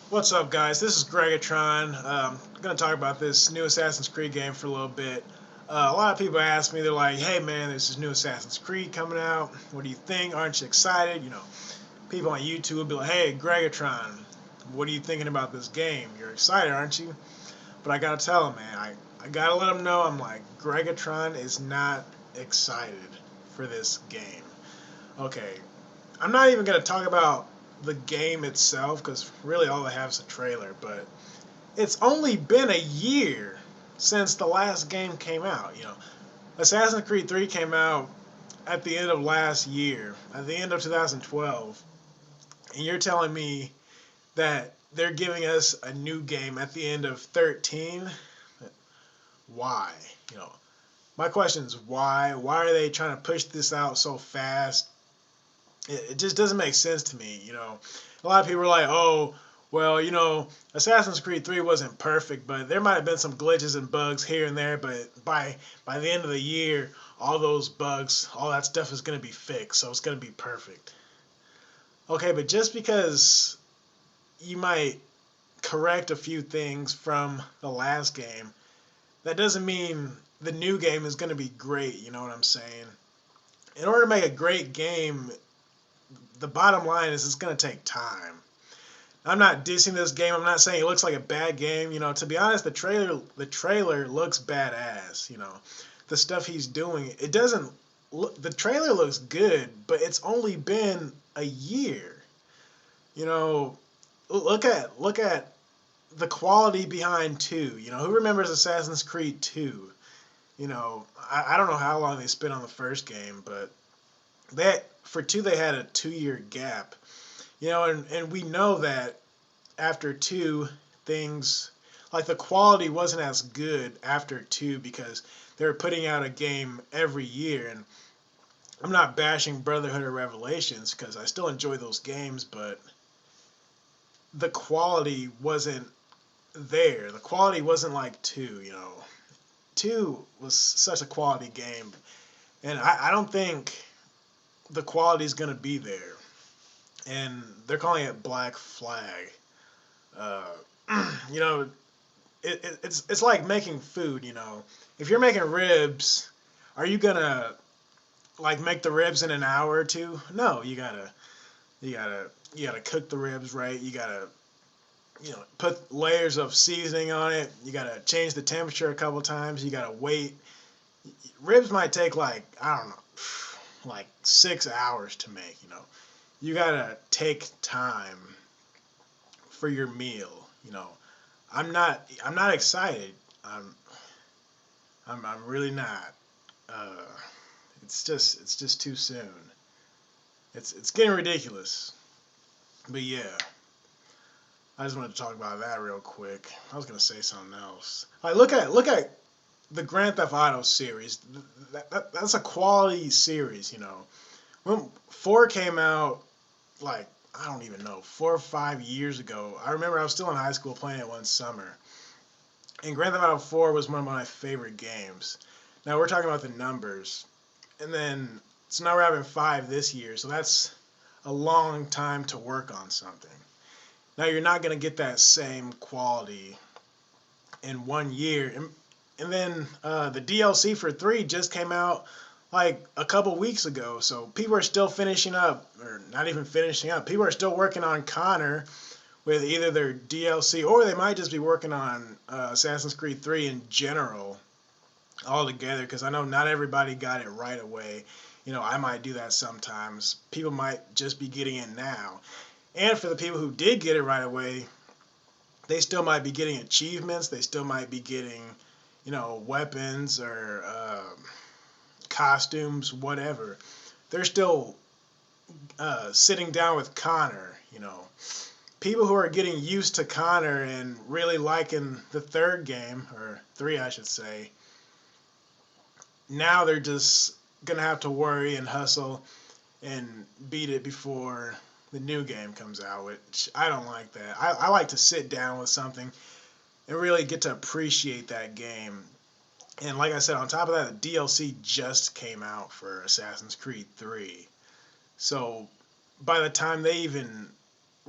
What's up, guys? This is Greggatron. I'm going to talk about this new Assassin's Creed game for a little bit. A lot of people ask me, they're like, hey man, there's this new Assassin's Creed coming out. What do you think? Aren't you excited? People on YouTube will be like, hey, Greggatron, what are you thinking about this game? You're excited, aren't you? But I got to tell them, man, I got to let them know, I'm like, Greggatron is not excited for this game. Okay, I'm not even going to talk about the game itself because really all I have is a trailer, but it's only been a year since the last game came out. Assassin's Creed 3 came out at the end of last year, at the end of 2012, and you're telling me that they're giving us a new game at the end of 13? Why? You know, my question is why? Why are they trying to push this out so fast? It just doesn't make sense to me. A lot of people are like, oh, well, Assassin's Creed 3 wasn't perfect, but there might have been some glitches and bugs here and there, but by the end of the year, all those bugs, all that stuff is going to be fixed, so it's going to be perfect. Okay, but just because you might correct a few things from the last game, that doesn't mean the new game is going to be great, you know what I'm saying? In order to make a great game, the bottom line is it's going to take time. I'm not dissing this game. I'm not saying it looks like a bad game. To be honest, the trailer looks badass. The stuff he's doing, it doesn't look. The trailer looks good, but it's only been a year. You know, look at the quality behind two. Who remembers Assassin's Creed 2? I don't know how long they spent on the first game, but for 2 they had a 2-year gap. And we know that after 2, things like the quality wasn't as good after 2 because they were putting out a game every year. And I'm not bashing Brotherhood or Revelations because I still enjoy those games, but the quality wasn't there. The quality wasn't like 2. 2 was such a quality game, and I don't think the quality is going to be there. And they're calling it Black Flag. Uh, you know, it's like making food. If you're making ribs, are you gonna like make the ribs in an hour or two? No, you gotta cook the ribs right. You gotta put layers of seasoning on it. You gotta change the temperature a couple times. You gotta wait. Ribs might take like I don't know, like 6 hours to make. You gotta take time for your meal. I'm not excited. I'm really not. Uh, it's just too soon. It's getting ridiculous. But yeah, I just wanted to talk about that real quick. I was gonna say something else. Like look at the Grand Theft Auto series. That's a quality series. When 4 came out, like I don't even know, 4 or 5 years ago. I remember I was still in high school playing it one summer, and Grand Theft Auto 4 was one of my favorite games. Now we're talking about the numbers, and then so now we're having 5 this year, so that's a long time to work on something. Now you're not going to get that same quality in 1 year, and then the DLC for 3 just came out like a couple weeks ago, so people are still finishing up, or not even finishing up. People are still working on Connor with either their DLC or they might just be working on Assassin's Creed 3 in general altogether because I know not everybody got it right away. I might do that sometimes. People might just be getting it now. And for the people who did get it right away, they still might be getting achievements. They still might be getting, weapons or costumes, whatever. They're still sitting down with Connor. People who are getting used to Connor and really liking the third game, or 3 I should say, now they're just gonna have to worry and hustle and beat it before the new game comes out, which I don't like that. I like to sit down with something and really get to appreciate that game. And like I said, on top of that, the DLC just came out for Assassin's Creed 3. So by the time they even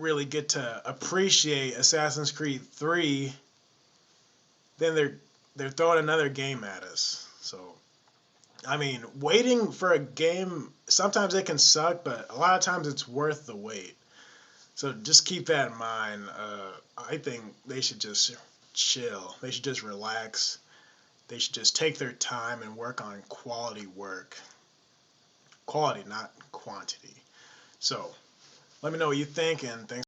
really get to appreciate Assassin's Creed 3, then they're throwing another game at us. So I mean, waiting for a game, sometimes it can suck, but a lot of times it's worth the wait. So just keep that in mind. I think they should just chill. They should just relax. They should just take their time and work on quality work. Quality, not quantity. So let me know what you think, and thanks.